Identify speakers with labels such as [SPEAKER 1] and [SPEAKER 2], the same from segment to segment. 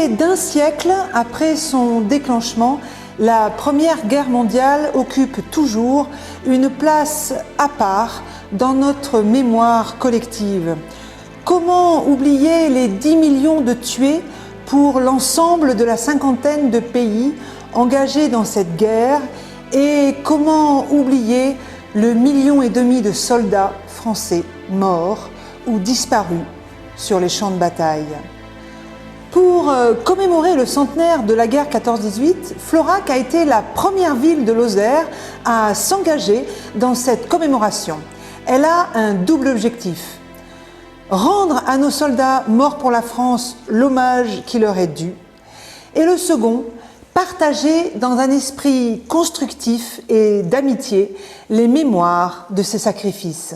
[SPEAKER 1] Près d'un siècle après son déclenchement, la Première Guerre mondiale occupe toujours une place à part dans notre mémoire collective. Comment oublier les 10 millions de tués pour l'ensemble de la cinquantaine de pays engagés dans cette guerre et comment oublier le 1,5 million de soldats français morts ou disparus sur les champs de bataille. Pour commémorer le centenaire de la guerre 14-18, Florac a été la première ville de Lozère à s'engager dans cette commémoration. Elle a un double objectif. Rendre à nos soldats morts pour la France l'hommage qui leur est dû. Et le second, partager dans un esprit constructif et d'amitié les mémoires de ces sacrifices.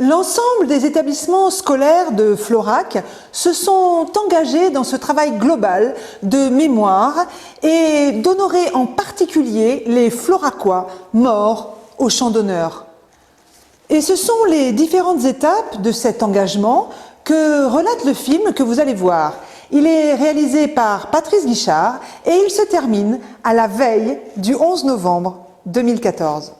[SPEAKER 1] L'ensemble des établissements scolaires de Florac se sont engagés dans ce travail global de mémoire et d'honorer en particulier les Floracois morts au champ d'honneur. Et ce sont les différentes étapes de cet engagement que relate le film que vous allez voir. Il est réalisé par Patrice Guichard et il se termine à la veille du 11 novembre 2014.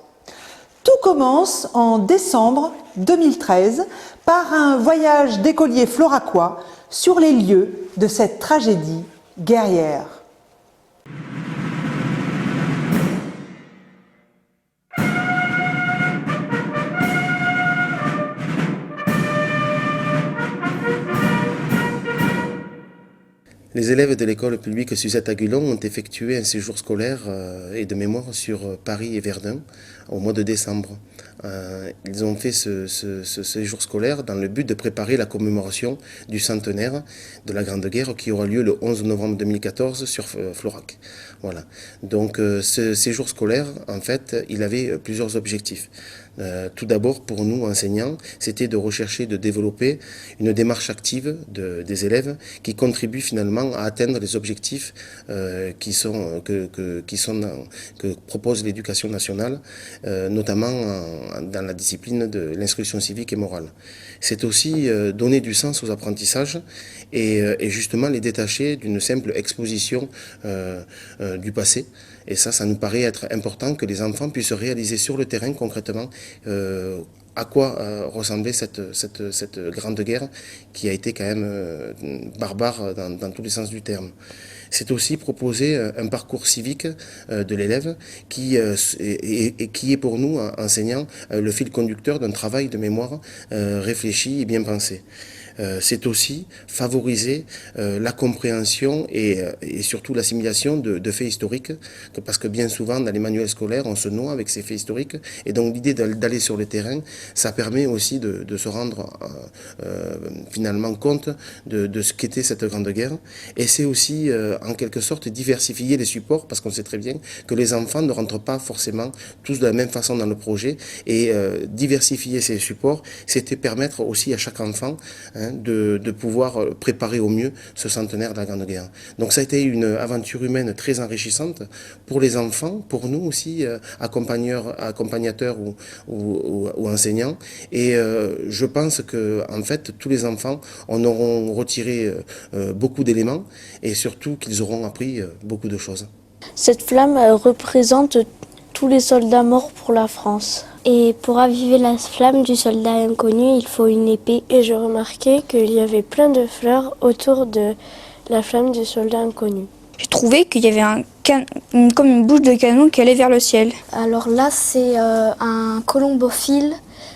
[SPEAKER 1] Tout commence en décembre 2013 par un voyage d'écoliers floracois sur les lieux de cette tragédie guerrière.
[SPEAKER 2] Les élèves de l'école publique Suzette-Aguilon ont effectué un séjour scolaire et de mémoire sur Paris et Verdun au mois de décembre. Ils ont fait ce séjour scolaire dans le but de préparer la commémoration du centenaire de la Grande Guerre qui aura lieu le 11 novembre 2014 sur Florac. Voilà. Donc ce séjour scolaire, en fait, il avait plusieurs objectifs. Tout d'abord, pour nous, enseignants, c'était de rechercher, de développer une démarche active des élèves qui contribuent finalement à atteindre les objectifs que propose l'éducation nationale, notamment dans la discipline de l'instruction civique et morale. C'est aussi donner du sens aux apprentissages et justement les détacher d'une simple exposition du passé. Et ça nous paraît être important que les enfants puissent réaliser sur le terrain concrètement à quoi ressemblait cette grande guerre qui a été quand même barbare dans tous les sens du terme. C'est aussi proposer un parcours civique de l'élève qui est pour nous, enseignants, le fil conducteur d'un travail de mémoire réfléchi et bien pensé. C'est aussi favoriser la compréhension et surtout l'assimilation de faits historiques, parce que bien souvent dans les manuels scolaires on se noie avec ces faits historiques, et donc l'idée d'aller sur le terrain, ça permet aussi de se rendre finalement compte de ce qu'était cette grande guerre, et c'est aussi en quelque sorte diversifier les supports, parce qu'on sait très bien que les enfants ne rentrent pas forcément tous de la même façon dans le projet, et diversifier ces supports, c'était permettre aussi à chaque enfant de pouvoir préparer au mieux ce centenaire de la Grande Guerre. Donc ça a été une aventure humaine très enrichissante pour les enfants, pour nous aussi, accompagnateurs ou enseignants. Et je pense que en fait, tous les enfants en auront retiré beaucoup d'éléments et surtout qu'ils auront appris beaucoup de choses.
[SPEAKER 3] Cette flamme représente tous les soldats morts pour la France. Et pour raviver la flamme du soldat inconnu, il faut une épée. Et je remarquais qu'il y avait plein de fleurs autour de la flamme du soldat inconnu.
[SPEAKER 4] J'ai trouvé qu'il y avait comme une bouche de canon qui allait vers le ciel.
[SPEAKER 5] Alors là, c'est un colombophile.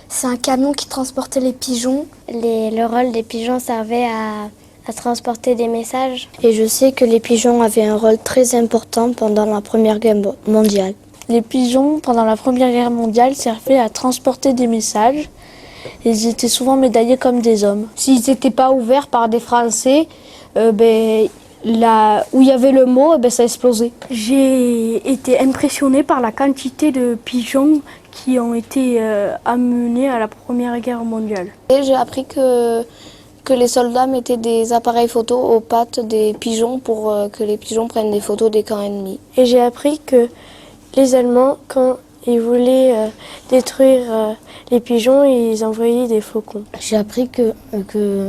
[SPEAKER 5] C'est un camion qui transportait les pigeons.
[SPEAKER 3] Le rôle des pigeons servait à transporter des messages.
[SPEAKER 5] Et je sais que les pigeons avaient un rôle très important pendant la Première Guerre mondiale.
[SPEAKER 3] Les pigeons, pendant la Première Guerre mondiale, servaient à transporter des messages. Ils étaient souvent médaillés comme des hommes.
[SPEAKER 6] S'ils n'étaient pas ouverts par des Français, là où il y avait le mot, ça explosait.
[SPEAKER 7] J'ai été impressionnée par la quantité de pigeons qui ont été amenés à la Première Guerre mondiale.
[SPEAKER 5] Et j'ai appris que les soldats mettaient des appareils photo aux pattes des pigeons pour que les pigeons prennent des photos des camps ennemis.
[SPEAKER 3] Et j'ai appris que les Allemands, quand Ils voulaient détruire les pigeons et ils envoyaient des faucons.
[SPEAKER 6] J'ai appris que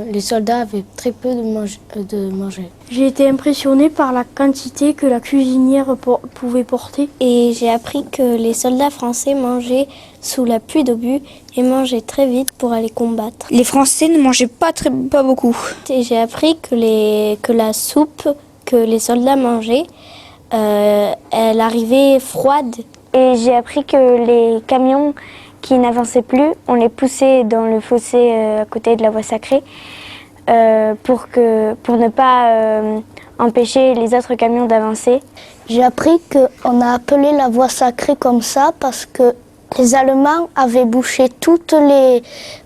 [SPEAKER 6] les soldats avaient très peu de manger.
[SPEAKER 7] J'ai été impressionnée par la quantité que la cuisinière pouvait porter.
[SPEAKER 3] Et j'ai appris que les soldats français mangeaient sous la pluie d'obus et mangeaient très vite pour aller combattre.
[SPEAKER 4] Les Français ne mangeaient pas beaucoup.
[SPEAKER 3] Et j'ai appris que la soupe que les soldats mangeaient, elle arrivait froide. Et j'ai appris que les camions qui n'avançaient plus, on les poussait dans le fossé à côté de la voie sacrée pour ne pas empêcher les autres camions d'avancer.
[SPEAKER 5] J'ai appris qu'on a appelé la voie sacrée comme ça parce que les Allemands avaient bouché toutes les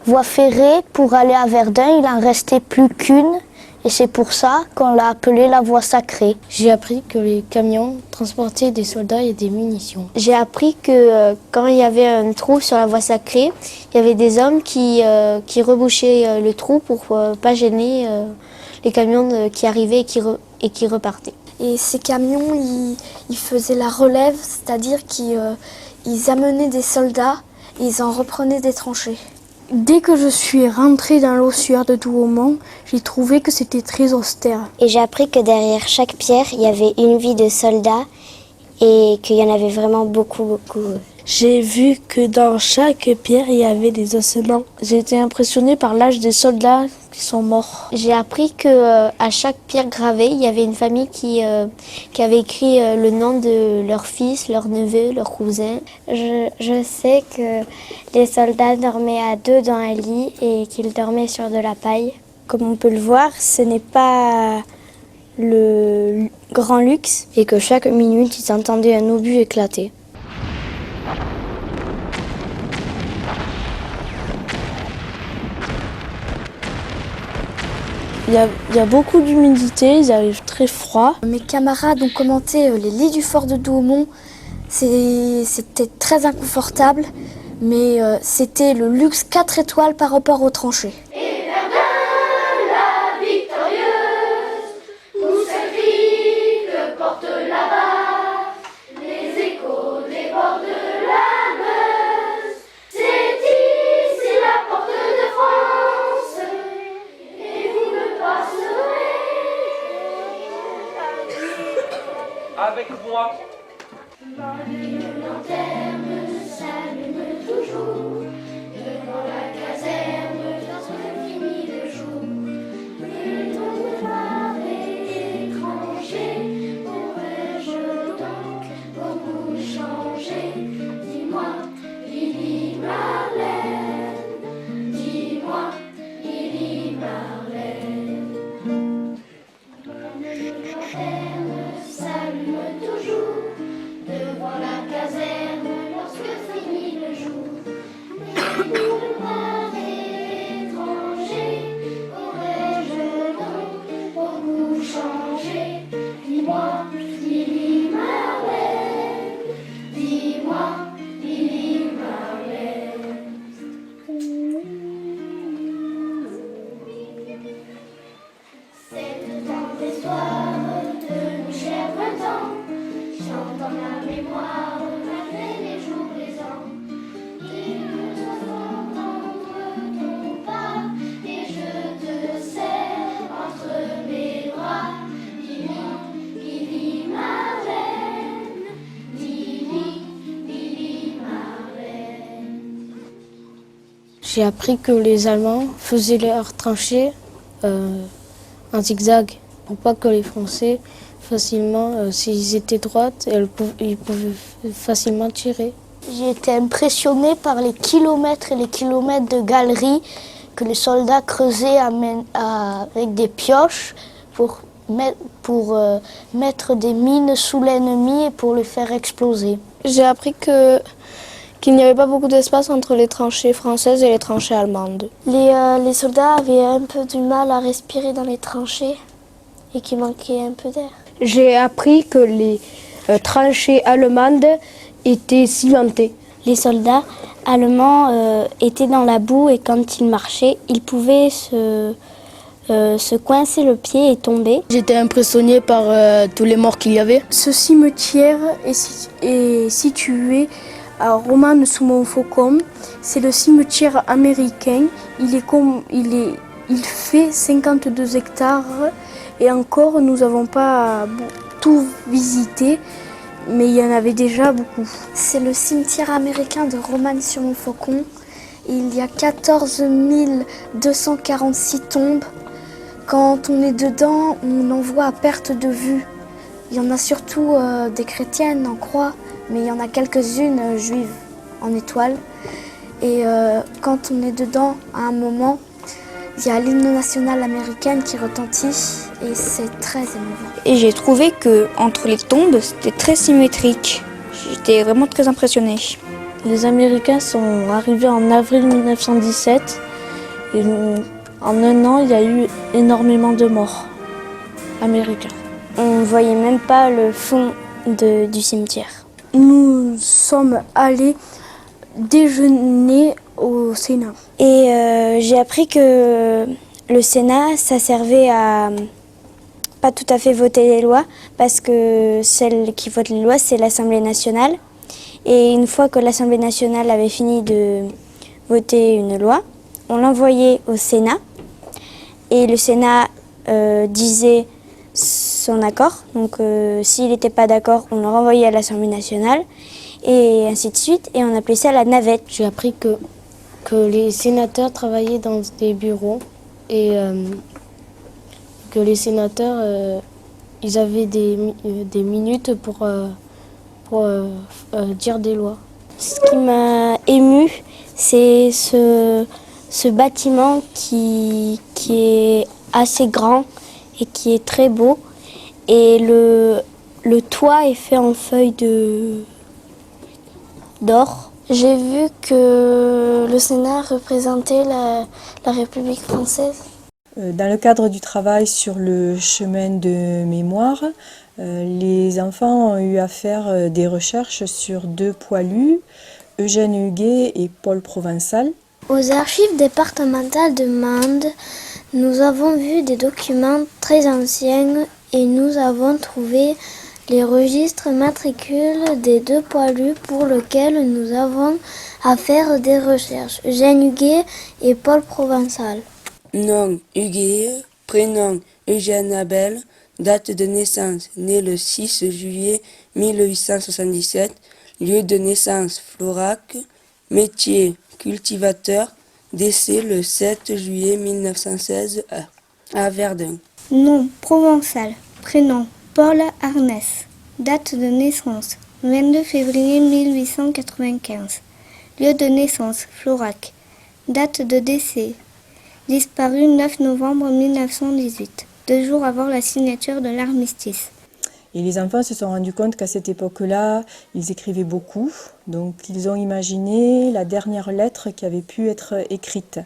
[SPEAKER 5] voies ferrées pour aller à Verdun. Il n'en restait plus qu'une. Et c'est pour ça qu'on l'a appelée la voie sacrée.
[SPEAKER 6] J'ai appris que les camions transportaient des soldats et des munitions.
[SPEAKER 3] J'ai appris que quand il y avait un trou sur la voie sacrée, il y avait des hommes qui rebouchaient le trou pour pas gêner les camions qui arrivaient et qui repartaient.
[SPEAKER 5] Et ces camions, ils faisaient la relève, c'est-à-dire qu'ils amenaient des soldats et ils en reprenaient des tranchées.
[SPEAKER 7] Dès que je suis rentrée dans l'ossuaire de Douaumont, j'ai trouvé que c'était très austère.
[SPEAKER 3] Et j'ai appris que derrière chaque pierre, il y avait une vie de soldat et qu'il y en avait vraiment beaucoup.
[SPEAKER 8] J'ai vu que dans chaque pierre, il y avait des ossements. J'ai été impressionnée par l'âge des soldats qui sont morts.
[SPEAKER 3] J'ai appris que à chaque pierre gravée, il y avait une famille qui avait écrit le nom de leur fils, leur neveu, leur cousin. Je sais que les soldats dormaient à deux dans un lit et qu'ils dormaient sur de la paille. Comme on peut le voir, ce n'est pas le grand luxe.
[SPEAKER 6] Et que chaque minute, ils entendaient un obus éclater.
[SPEAKER 8] Il y a beaucoup d'humidité, ils arrivent très froid.
[SPEAKER 5] Mes camarades ont commenté les lits du fort de Douaumont. C'était très inconfortable, mais c'était le luxe 4 étoiles par rapport aux tranchées.
[SPEAKER 9] Et Verdun, la victorieuse, où cette vie que porte là-bas, les échos débordent la Meuse. C'est ici la porte de France, et vous le passerez.
[SPEAKER 10] Avec moi.
[SPEAKER 9] Une lanterne s'allume toujours devant la caserne lorsque finit le jour. Et ton phare est étranger, pourrais-je donc beaucoup changer? Dis-moi, Lily Marlène, dis-moi, Lily Marlène. Une lanterne s'allume toujours devant la caserne lorsque finit le jour. Et pour le phare étranger, aurais-je donc beaucoup changé? Dis-moi, Lily Marlène, dis-moi, Lily Marlène. Cette tendre histoire de nos chers 20 ans chante dans ma mémoire malgré les jours, les ans. Il me faut entendre ton pas et je te serre entre mes bras. Lily, Lily Marlène, Lily, Lily Marlène.
[SPEAKER 6] J'ai appris que les Allemands faisaient leurs tranchées en zigzag pour pas que les Français facilement, s'ils étaient droites, ils pouvaient facilement tirer.
[SPEAKER 5] J'ai été impressionnée par les kilomètres et les kilomètres de galeries que les soldats creusaient avec des pioches pour mettre des mines sous l'ennemi et pour le faire exploser.
[SPEAKER 8] J'ai appris qu'il n'y avait pas beaucoup d'espace entre les tranchées françaises et les tranchées allemandes.
[SPEAKER 3] Les soldats avaient un peu du mal à respirer dans les tranchées et qu'il manquait un peu d'air.
[SPEAKER 6] J'ai appris que les tranchées allemandes étaient cimentées.
[SPEAKER 3] Les soldats allemands étaient dans la boue et quand ils marchaient, ils pouvaient se coincer le pied et tomber.
[SPEAKER 6] J'étais impressionnée par tous les morts qu'il y avait.
[SPEAKER 7] Ce cimetière est situé à Romane-sous-Montfaucon. C'est le cimetière américain. Il fait 52 hectares et encore nous n'avons pas tout visité, mais il y en avait déjà beaucoup.
[SPEAKER 3] C'est le cimetière américain de Romane-sur-Montfaucon. Il y a 14 246 tombes. Quand on est dedans, on en voit à perte de vue. Il y en a surtout des chrétiennes en croix, mais il y en a quelques-unes juives en étoile. Et quand on est dedans, à un moment, il y a l'hymne national américain qui retentit et c'est très émouvant.
[SPEAKER 4] Et j'ai trouvé que entre les tombes, c'était très symétrique. J'étais vraiment très impressionnée.
[SPEAKER 8] Les Américains sont arrivés en avril 1917 et en un an, il y a eu énormément de morts américains.
[SPEAKER 5] On ne voyait même pas le fond du cimetière.
[SPEAKER 7] Nous sommes allés déjeuner au Sénat.
[SPEAKER 5] Et j'ai appris que le Sénat, ça servait à pas tout à fait voter les lois, parce que celle qui vote les lois, c'est l'Assemblée nationale. Et une fois que l'Assemblée nationale avait fini de voter une loi, on l'envoyait au Sénat. Et le Sénat disait son accord. Donc s'il n'était pas d'accord, on le renvoyait à l'Assemblée nationale. Et ainsi de suite. Et on appelait ça la navette.
[SPEAKER 6] J'ai appris que les sénateurs travaillaient dans des bureaux et que les sénateurs, ils avaient des minutes pour dire des lois.
[SPEAKER 5] Ce qui m'a émue, c'est ce bâtiment qui est assez grand et qui est très beau. Et le toit est fait en feuilles d'or.
[SPEAKER 3] J'ai vu que le Sénat représentait la République française.
[SPEAKER 11] Dans le cadre du travail sur le chemin de mémoire, les enfants ont eu à faire des recherches sur deux poilus, Eugène Huguet et Paul Provençal.
[SPEAKER 3] Aux archives départementales de Mende, nous avons vu des documents très anciens et nous avons trouvé les registres matricules des deux poilus pour lesquels nous avons à faire des recherches, Eugène Huguet et Paul Provençal.
[SPEAKER 12] Nom Huguet, prénom Eugène Abel, date de naissance, né le 6 juillet 1877, lieu de naissance Florac, métier cultivateur, décès le 7 juillet 1916 à Verdun.
[SPEAKER 5] Nom Provençal, prénom Paul Arnès, date de naissance 22 février 1895, lieu de naissance Florac, date de décès disparu 9 novembre 1918, 2 jours avant la signature de l'armistice.
[SPEAKER 11] Et les enfants se sont rendus compte qu'à cette époque-là, ils écrivaient beaucoup. Donc ils ont imaginé la dernière lettre qui avait pu être écrite.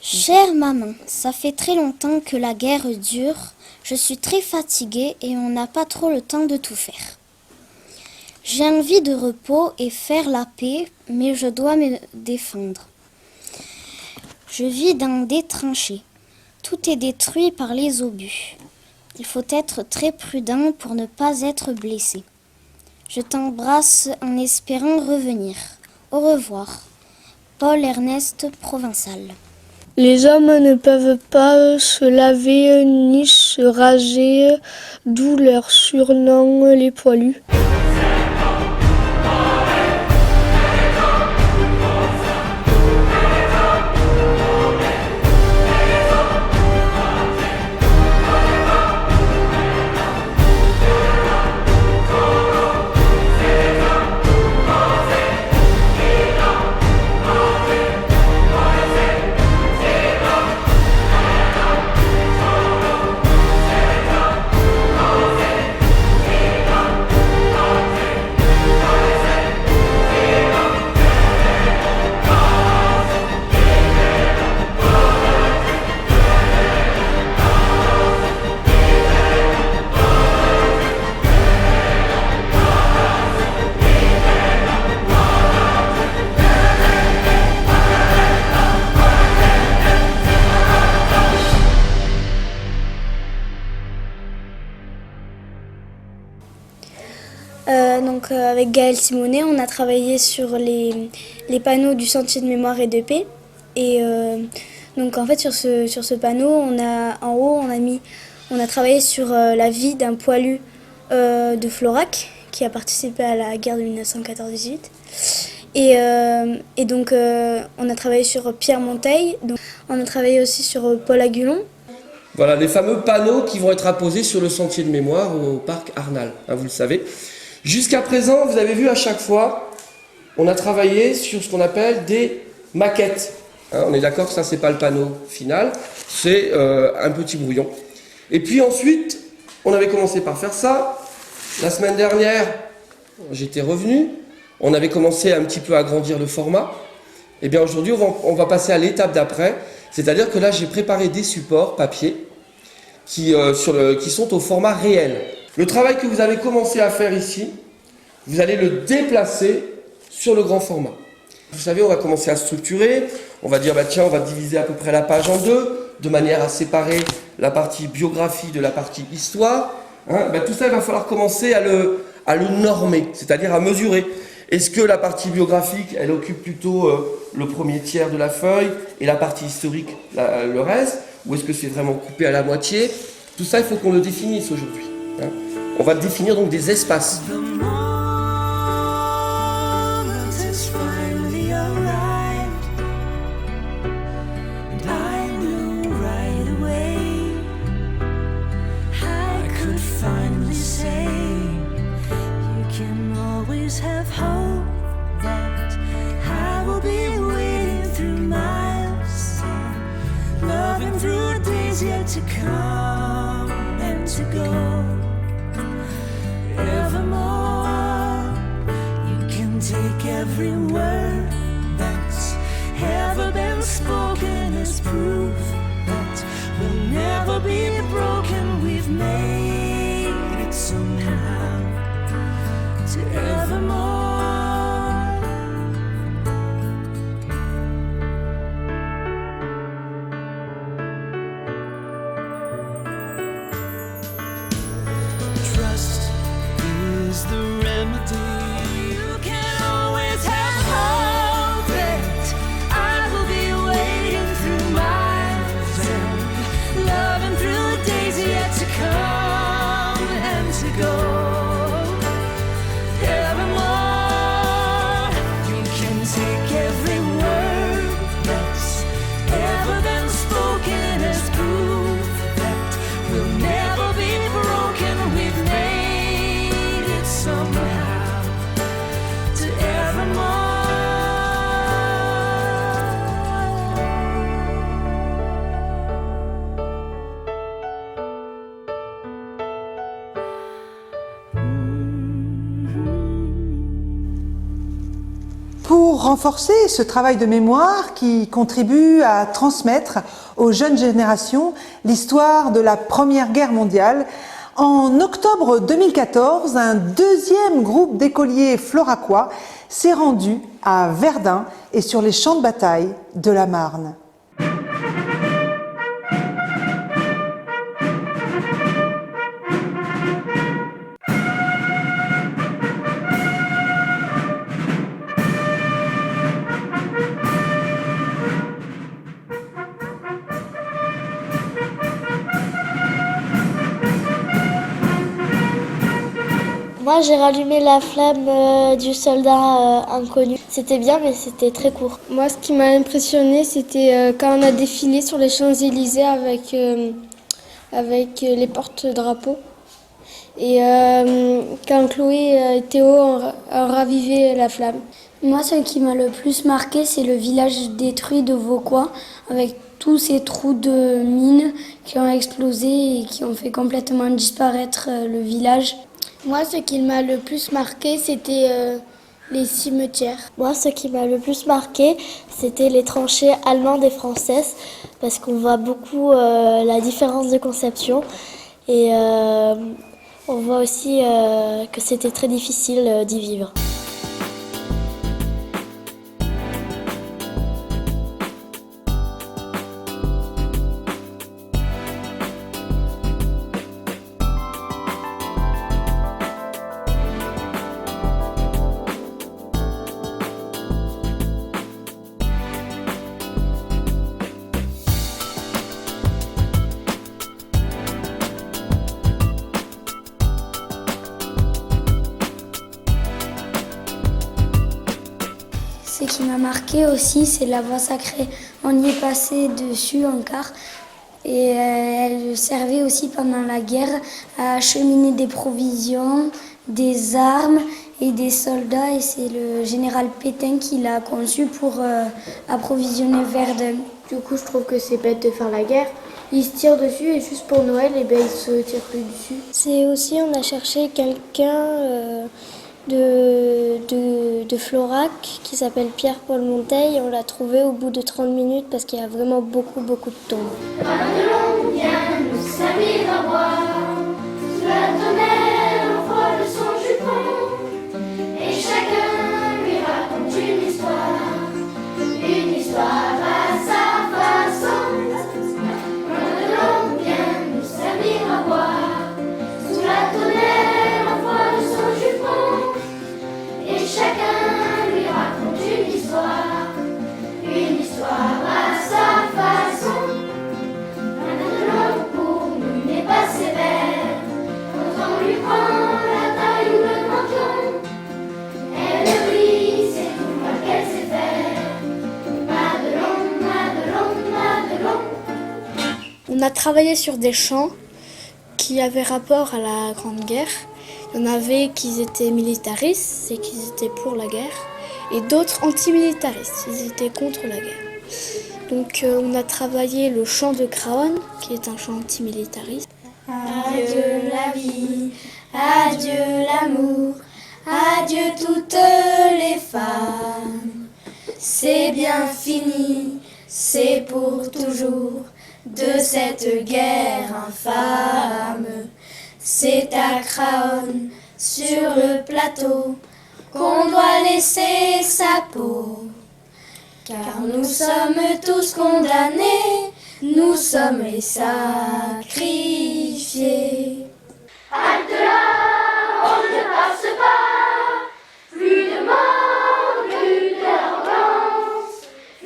[SPEAKER 13] Chère maman, ça fait très longtemps que la guerre dure. Je suis très fatiguée et on n'a pas trop le temps de tout faire. J'ai envie de repos et faire la paix, mais je dois me défendre. Je vis dans des tranchées. Tout est détruit par les obus. Il faut être très prudent pour ne pas être blessé. Je t'embrasse en espérant revenir. Au revoir. Paul Ernest Provençal.
[SPEAKER 7] Les hommes ne peuvent pas se laver ni se raser, d'où leur surnom les poilus. avec Gaëlle Simonet, on a travaillé sur les panneaux du Sentier de mémoire et de paix. Et donc en fait sur ce panneau, en haut on a travaillé sur la vie d'un poilu de Florac qui a participé à la guerre de 1914-18. Et donc on a travaillé sur Pierre Monteil, donc, on a travaillé aussi sur Paul Agulon.
[SPEAKER 10] Voilà, les fameux panneaux qui vont être apposés sur le sentier de mémoire au parc Arnal, hein, vous le savez. Jusqu'à présent, vous avez vu à chaque fois, on a travaillé sur ce qu'on appelle des maquettes. Hein, on est d'accord que ça, c'est pas le panneau final, c'est un petit brouillon. Et puis ensuite, on avait commencé par faire ça. La semaine dernière, j'étais revenu. On avait commencé un petit peu à agrandir le format. Et bien aujourd'hui, on va passer à l'étape d'après. C'est-à-dire que là, j'ai préparé des supports papier qui sont au format réel. Le travail que vous avez commencé à faire ici, vous allez le déplacer sur le grand format. Vous savez, on va commencer à structurer. On va dire, tiens, on va diviser à peu près la page en deux, de manière à séparer la partie biographie de la partie histoire. Hein, tout ça, il va falloir commencer à le normer, c'est-à-dire à mesurer. Est-ce que la partie biographique, elle occupe plutôt le premier tiers de la feuille et la partie historique, le reste? Ou est-ce que c'est vraiment coupé à la moitié? Tout ça, il faut qu'on le définisse aujourd'hui. Hein. On va définir donc des espaces.
[SPEAKER 9] Have hope that I will be waiting through miles and loving through days yet to come and to go. Evermore, you can take every word that's ever been spoken as proof that we'll never be broken. We've made it somehow. To evermore. Trust is the remedy. You can always have hope that I will be waiting through miles and loving through the days yet to come and to go.
[SPEAKER 1] Pour renforcer ce travail de mémoire qui contribue à transmettre aux jeunes générations l'histoire de la Première Guerre mondiale, en octobre 2014, un deuxième groupe d'écoliers floracois s'est rendu à Verdun et sur les champs de bataille de la Marne.
[SPEAKER 3] Moi, j'ai rallumé la flamme du soldat inconnu. C'était bien, mais c'était très court.
[SPEAKER 7] Moi, ce qui m'a impressionné, c'était quand on a défilé sur les Champs-Élysées avec les porte-drapeaux. Et quand Chloé et Théo ont ravivé la flamme. Moi, ce qui m'a le plus marqué, c'est le village détruit de Vauquois, avec tous ces trous de mines qui ont explosé et qui ont fait complètement disparaître le village. Moi, ce qui m'a le plus marqué, c'était les cimetières.
[SPEAKER 3] Moi, ce qui m'a le plus marqué, c'était les tranchées allemandes et françaises, parce qu'on voit beaucoup la différence de conception. Et on voit aussi que c'était très difficile d'y vivre. marqué aussi, c'est la voie sacrée. On y est passé dessus en car. Et elle servait aussi pendant la guerre à acheminer des provisions, des armes et des soldats. Et c'est le général Pétain qui l'a conçu pour approvisionner Verdun.
[SPEAKER 7] Du coup, je trouve que c'est bête de faire la guerre. Ils se tirent dessus et juste pour Noël, et ils se tirent plus dessus.
[SPEAKER 3] C'est aussi, on a cherché quelqu'un de Florac qui s'appelle Pierre-Paul Monteil. On l'a trouvé au bout de 30 minutes parce qu'il y a vraiment beaucoup de tombes.
[SPEAKER 9] Madelon vient nous servir à boire, sous la tonnelle au froid de son jupon, et chacun lui raconte une histoire à sa façon. Madelon vient nous servir à boire, sous la tonnelle au froid de son jupon, et chacun lui raconte une histoire à sa façon. Madelon pour nous n'est pas sévère, quand on lui prend la taille ou le menton, elle brille, c'est tout le mal qu'elle sait faire. Madelon, Madelon, Madelon.
[SPEAKER 7] On a travaillé sur des chants qui avaient rapport à la Grande Guerre. Il y en avait qui étaient militaristes, c'est qu'ils étaient pour la guerre, et d'autres antimilitaristes, ils étaient contre la guerre. Donc on a travaillé le chant de Craonne, qui est un chant antimilitariste.
[SPEAKER 9] Adieu la vie, adieu l'amour, adieu toutes les femmes. C'est bien fini, c'est pour toujours, de cette guerre infâme. C'est à Craonne, sur le plateau, qu'on doit laisser sa peau. Car nous sommes tous condamnés, nous sommes les sacrifiés. Halte là, on ne passe pas, plus de mort, plus d'arrogance.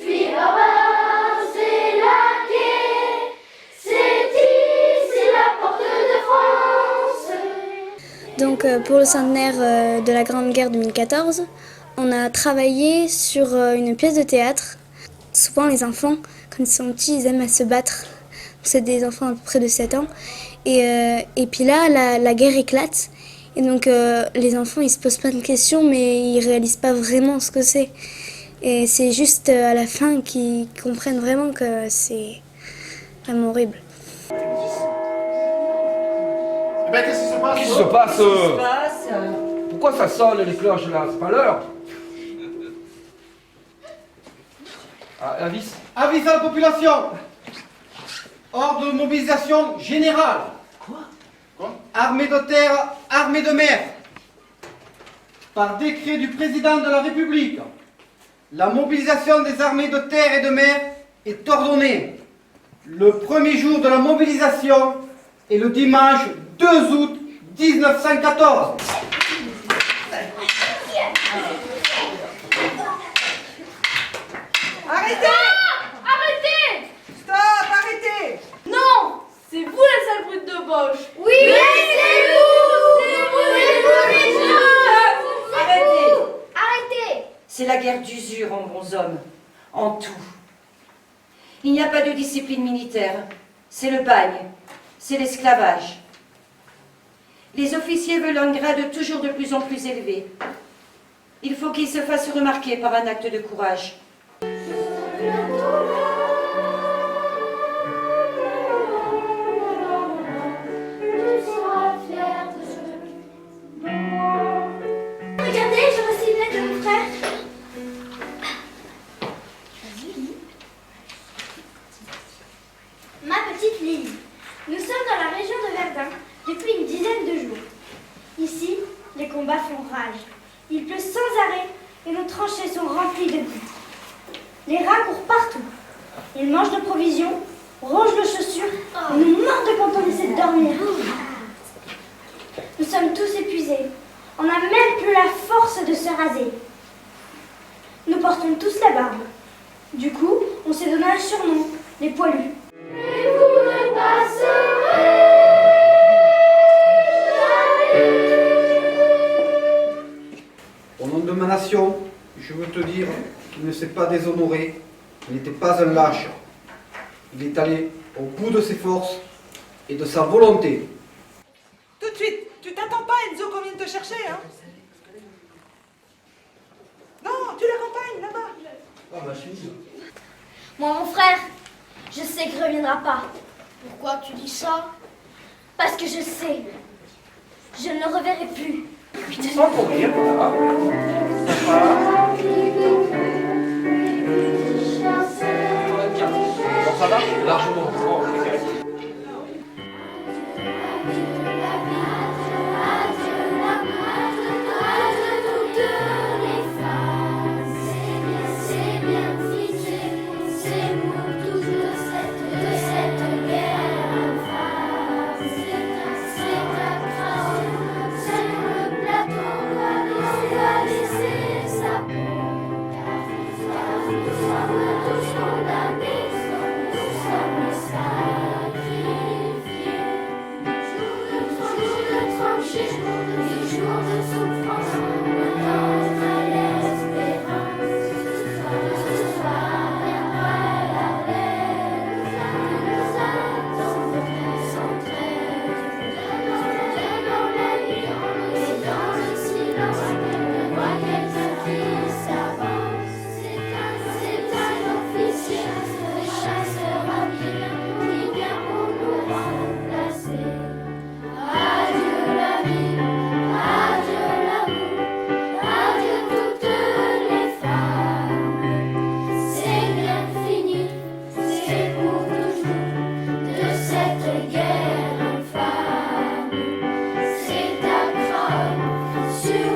[SPEAKER 9] Fuir là-bas, c'est la quai, c'est ici la porte de France.
[SPEAKER 3] Donc pour le centenaire de la Grande Guerre 2014, on a travaillé sur une pièce de théâtre. Souvent les enfants, quand ils sont petits, ils aiment à se battre. C'est des enfants à peu près de 7 ans. Et puis là, la guerre éclate. Et donc les enfants, ils se posent plein de questions, mais ils réalisent pas vraiment ce que c'est. Et c'est juste à la fin qu'ils comprennent vraiment que c'est vraiment horrible.
[SPEAKER 14] Qu'est-ce qui se passe? Qu'est-ce qui se passe? Pourquoi ça sonne les cloches là? C'est pas l'heure. Avis à la population. Ordre de mobilisation générale. Quoi? Armée de terre, armée de mer. Par décret du président de la République, la mobilisation des armées de terre et de mer est ordonnée. Le premier jour de la mobilisation est le dimanche 2 août 1914.
[SPEAKER 9] Arrêtez! Arrêtez! Stop! Arrêtez! Non! C'est vous les sales brutes de Bosch! Oui! C'est vous! C'est vous!
[SPEAKER 15] Arrêtez!
[SPEAKER 9] Arrêtez!
[SPEAKER 15] C'est la guerre d'usure en bons hommes, en tout. Il n'y a pas de discipline militaire. C'est le bagne, c'est l'esclavage. Les officiers veulent un grade toujours de plus en plus élevé. Il faut qu'ils se fassent remarquer par un acte de courage.
[SPEAKER 9] Regardez, je reçois une lettre de mon frère. Ma petite Lily, nous sommes dans la région de Verdun depuis une dizaine de jours. Ici, les combats font rage. Il pleut sans arrêt et nos tranchées sont remplies de boue. Les rats courent partout. Ils mangent nos provisions, rongent nos chaussures et nous mordent quand on essaie de dormir. Nous sommes tous épuisés. On n'a même plus la force de se raser. Nous portons tous la barbe. Du coup, on s'est donné un surnom, les poilus. Et vous ne passerez
[SPEAKER 14] Au nom de ma nation, je veux te dire qu'il ne s'est pas déshonoré, il n'était pas un lâche. Il est allé au bout de ses forces et de sa volonté.
[SPEAKER 1] Tout de suite, tu t'attends pas Enzo qu'on vienne te chercher, hein? Non, tu l'accompagnes là-bas.
[SPEAKER 9] Moi, mon frère, je sais qu'il ne reviendra pas. Pourquoi tu dis ça? Parce que je sais. Je ne le reverrai plus.
[SPEAKER 10] Sans courir, voilà. Bon, ça va? Largement. Bon, ok.
[SPEAKER 9] Sur